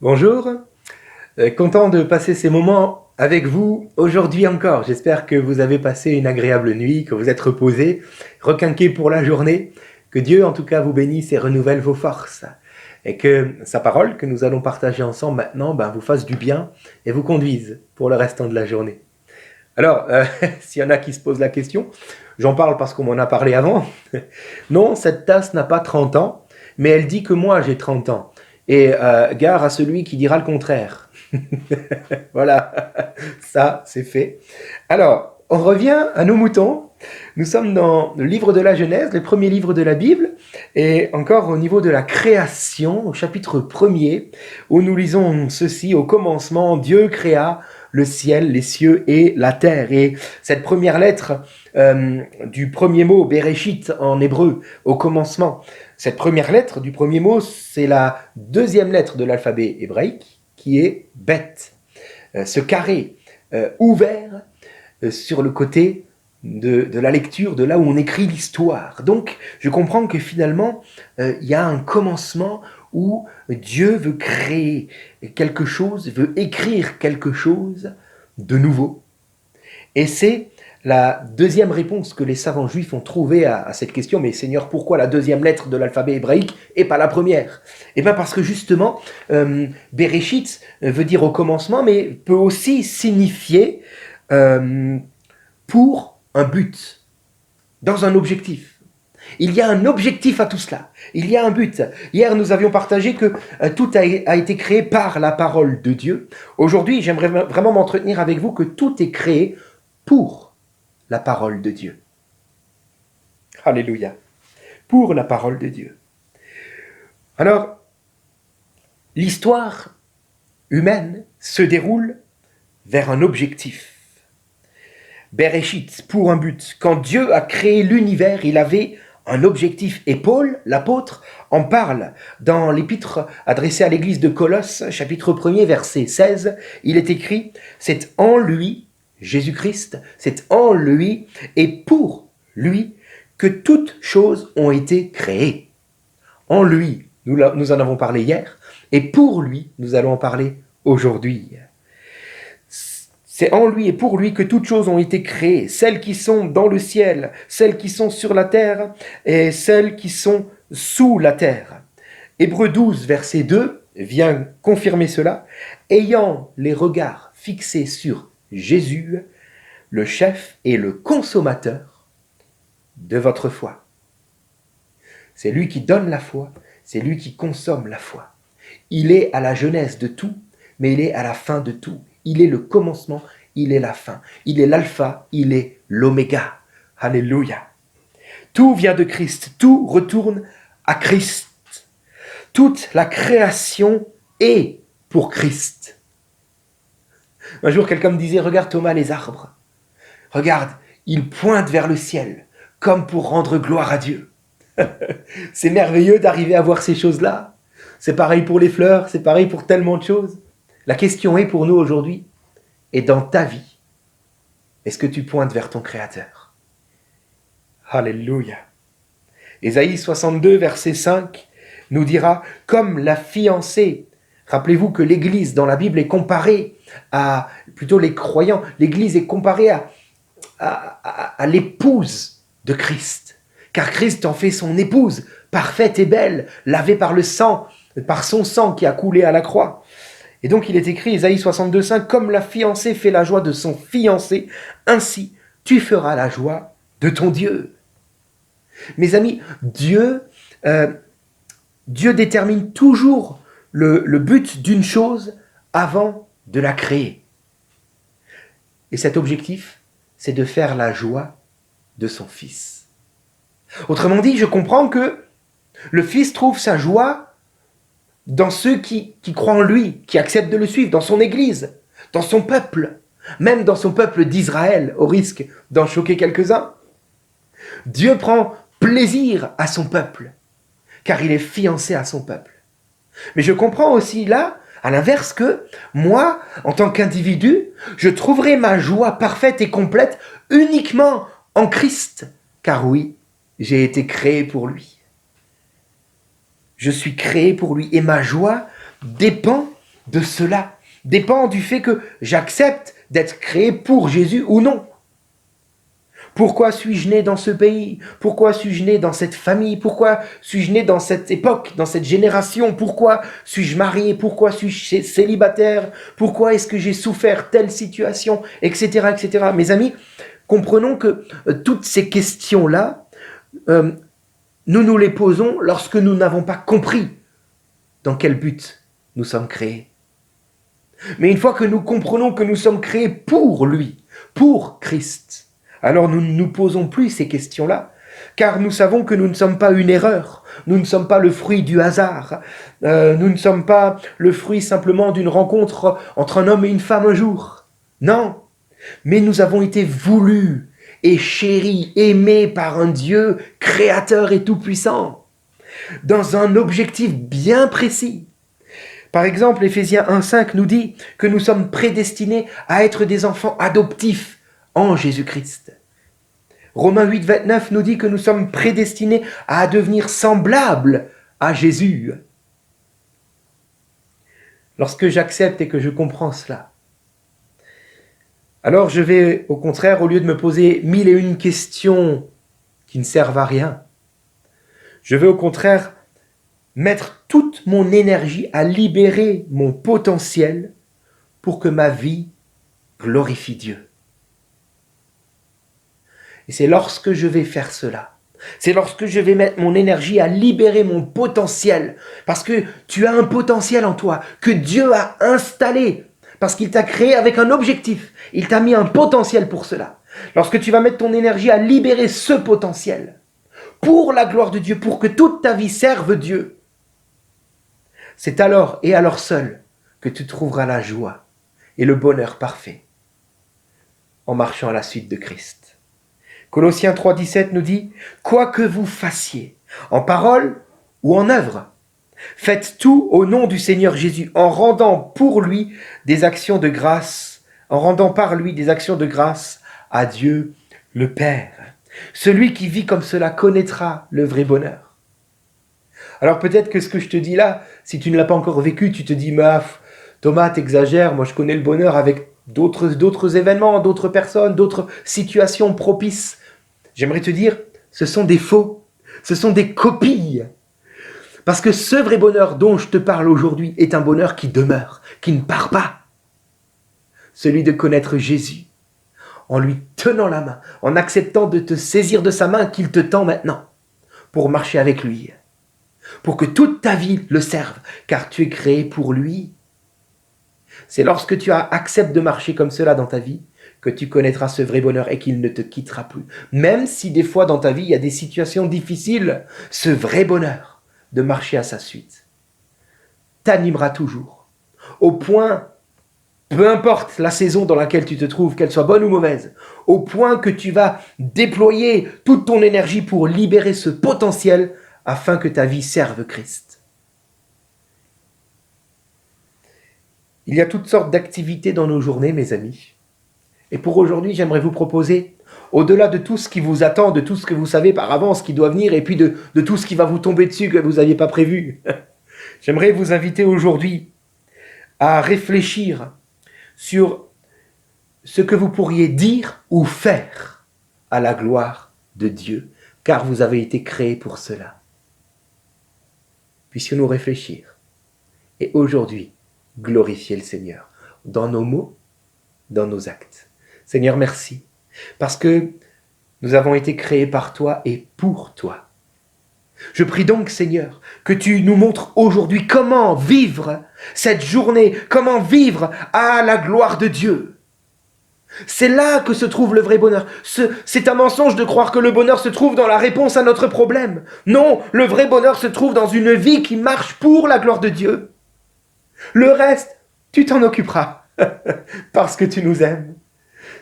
Bonjour, content de passer ces moments avec vous aujourd'hui encore. J'espère que vous avez passé une agréable nuit, que vous êtes reposé, requinqué pour la journée, que Dieu en tout cas vous bénisse et renouvelle vos forces. Et que sa parole que nous allons partager ensemble maintenant vous fasse du bien et vous conduise pour le restant de la journée. Alors, s'il y en a qui se posent la question, j'en parle parce qu'on m'en a parlé avant. Non, cette tasse n'a pas 30 ans, mais elle dit que moi j'ai 30 ans. Et gare à celui qui dira le contraire. Voilà, ça c'est fait. Alors, on revient à nos moutons. Nous sommes dans le livre de la Genèse, le premier livre de la Bible, et encore au niveau de la création, au chapitre 1er, où nous lisons ceci: au commencement, Dieu créa le ciel, les cieux et la terre. Et cette première lettre du premier mot, Bereshit en hébreu, au commencement, cette première lettre du premier mot, c'est la deuxième lettre de l'alphabet hébraïque, qui est Bet. Ce carré ouvert sur le côté de la lecture, de là où on écrit l'histoire. Donc, je comprends que finalement, il y a un commencement où Dieu veut créer quelque chose, veut écrire quelque chose de nouveau. Et c'est la deuxième réponse que les savants juifs ont trouvée à cette question: mais Seigneur, pourquoi la deuxième lettre de l'alphabet hébraïque et pas la première? Eh bien parce que justement, Bereshit veut dire au commencement, mais peut aussi signifier pour un but, dans un objectif. Il y a un objectif à tout cela. Il y a un but. Hier, nous avions partagé que tout a été créé par la parole de Dieu. Aujourd'hui, j'aimerais vraiment m'entretenir avec vous que tout est créé pour la parole de Dieu. Alléluia. Pour la parole de Dieu. Alors, l'histoire humaine se déroule vers un objectif. Bereshit, pour un but. Quand Dieu a créé l'univers, il avait un objectif. Et Paul, l'apôtre, en parle dans l'épître adressée à l'église de Colosse, chapitre 1er, verset 16. Il est écrit: c'est en lui, Jésus-Christ, c'est en lui et pour lui que toutes choses ont été créées. En lui, nous en avons parlé hier, et pour lui, nous allons en parler aujourd'hui. C'est en lui et pour lui que toutes choses ont été créées, celles qui sont dans le ciel, celles qui sont sur la terre et celles qui sont sous la terre. Hébreux 12, verset 2 vient confirmer cela. Ayant les regards fixés sur Jésus, le chef et le consommateur de votre foi. C'est lui qui donne la foi, c'est lui qui consomme la foi. Il est à la genèse de tout, mais il est à la fin de tout. Il est le commencement, il est la fin. Il est l'alpha, il est l'oméga. Alléluia. Tout vient de Christ, tout retourne à Christ. Toute la création est pour Christ. Un jour, quelqu'un me disait: regarde Thomas, les arbres. Regarde, ils pointent vers le ciel, comme pour rendre gloire à Dieu. C'est merveilleux d'arriver à voir ces choses-là. C'est pareil pour les fleurs, c'est pareil pour tellement de choses. La question est pour nous aujourd'hui: et dans ta vie, est-ce que tu pointes vers ton Créateur? Alléluia. Ésaïe 62, verset 5, nous dira: comme la fiancée. Rappelez-vous que l'Église dans la Bible est comparée à, plutôt les croyants, l'Église est comparée à l'épouse de Christ. Car Christ en fait son épouse, parfaite et belle, lavée par le sang, par son sang qui a coulé à la croix. Et donc il est écrit, Ésaïe 62, 5, comme la fiancée fait la joie de son fiancé, ainsi tu feras la joie de ton Dieu. Mes amis, Dieu détermine toujours le but d'une chose avant de la créer. Et cet objectif, c'est de faire la joie de son Fils. Autrement dit, je comprends que le Fils trouve sa joie dans ceux qui croient en lui, qui acceptent de le suivre, dans son Église, dans son peuple, même dans son peuple d'Israël, au risque d'en choquer quelques-uns. Dieu prend plaisir à son peuple, car il est fiancé à son peuple. Mais je comprends aussi là, à l'inverse, que moi, en tant qu'individu, je trouverai ma joie parfaite et complète uniquement en Christ, car oui, j'ai été créé pour lui. Je suis créé pour lui et ma joie dépend de cela dépend du fait que j'accepte d'être créé pour Jésus ou non. Pourquoi suis-je né dans ce pays? Pourquoi suis-je né dans cette famille? Pourquoi suis-je né dans cette époque, dans cette génération? Pourquoi suis-je marié? Pourquoi suis-je célibataire? Pourquoi est-ce que j'ai souffert telle situation? Etc., etc. Mes amis, comprenons que toutes ces questions-là, nous nous les posons lorsque nous n'avons pas compris dans quel but nous sommes créés. Mais une fois que nous comprenons que nous sommes créés pour lui, pour Christ, alors nous ne nous posons plus ces questions-là, car nous savons que nous ne sommes pas une erreur, nous ne sommes pas le fruit du hasard, nous ne sommes pas le fruit simplement d'une rencontre entre un homme et une femme un jour. Non, mais nous avons été voulus et chéris, aimés par un Dieu créateur et tout-puissant, dans un objectif bien précis. Par exemple, Éphésiens 1,5 nous dit que nous sommes prédestinés à être des enfants adoptifs en Jésus-Christ. Romains 8,29 nous dit que nous sommes prédestinés à devenir semblables à Jésus. Lorsque j'accepte et que je comprends cela, alors je vais, au contraire, au lieu de me poser 1001 questions qui ne servent à rien, je vais au contraire mettre toute mon énergie à libérer mon potentiel pour que ma vie glorifie Dieu. Et c'est lorsque je vais faire cela, c'est lorsque je vais mettre mon énergie à libérer mon potentiel, parce que tu as un potentiel en toi, que Dieu a installé, parce qu'il t'a créé avec un objectif, il t'a mis un potentiel pour cela. Lorsque tu vas mettre ton énergie à libérer ce potentiel, pour la gloire de Dieu, pour que toute ta vie serve Dieu, c'est alors et alors seul que tu trouveras la joie et le bonheur parfait en marchant à la suite de Christ. Colossiens 3,17 nous dit « Quoi que vous fassiez, en parole ou en œuvre, faites tout au nom du Seigneur Jésus, en rendant pour lui des actions de grâce, en rendant par lui des actions de grâce à Dieu le Père. Celui qui vit comme cela connaîtra le vrai bonheur. » Alors peut-être que ce que je te dis là, si tu ne l'as pas encore vécu, tu te dis « Thomas, t'exagères, moi je connais le bonheur avec d'autres événements, d'autres personnes, d'autres situations propices. » J'aimerais te dire, ce sont des faux, ce sont des copies. Parce que ce vrai bonheur dont je te parle aujourd'hui est un bonheur qui demeure, qui ne part pas. Celui de connaître Jésus, en lui tenant la main, en acceptant de te saisir de sa main qu'il te tend maintenant, pour marcher avec lui, pour que toute ta vie le serve, car tu es créé pour lui. C'est lorsque tu acceptes de marcher comme cela dans ta vie, que tu connaîtras ce vrai bonheur et qu'il ne te quittera plus. Même si des fois dans ta vie, il y a des situations difficiles, ce vrai bonheur de marcher à sa suite t'animera toujours. Au point, peu importe la saison dans laquelle tu te trouves, qu'elle soit bonne ou mauvaise, au point que tu vas déployer toute ton énergie pour libérer ce potentiel afin que ta vie serve Christ. Il y a toutes sortes d'activités dans nos journées, mes amis. Et pour aujourd'hui, j'aimerais vous proposer, au-delà de tout ce qui vous attend, de tout ce que vous savez par avance qui doit venir, et puis de tout ce qui va vous tomber dessus que vous n'aviez pas prévu, j'aimerais vous inviter aujourd'hui à réfléchir sur ce que vous pourriez dire ou faire à la gloire de Dieu, car vous avez été créés pour cela. Puissions-nous réfléchir et aujourd'hui glorifier le Seigneur dans nos mots, dans nos actes. Seigneur, merci, parce que nous avons été créés par toi et pour toi. Je prie donc, Seigneur, que tu nous montres aujourd'hui comment vivre cette journée, comment vivre à la gloire de Dieu. C'est là que se trouve le vrai bonheur. C'est un mensonge de croire que le bonheur se trouve dans la réponse à notre problème. Non, le vrai bonheur se trouve dans une vie qui marche pour la gloire de Dieu. Le reste, tu t'en occuperas, parce que tu nous aimes.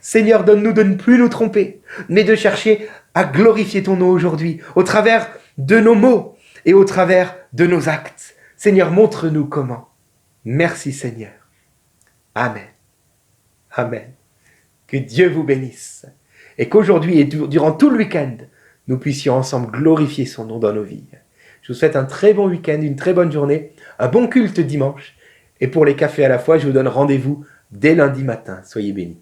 Seigneur, donne-nous de ne plus nous tromper, mais de chercher à glorifier ton nom aujourd'hui, au travers de nos mots et au travers de nos actes. Seigneur, montre-nous comment. Merci Seigneur. Amen. Amen. Que Dieu vous bénisse et qu'aujourd'hui et durant tout le week-end, nous puissions ensemble glorifier son nom dans nos vies. Je vous souhaite un très bon week-end, une très bonne journée, un bon culte dimanche Et pour les cafés à la fois, je vous donne rendez-vous dès lundi matin. Soyez bénis.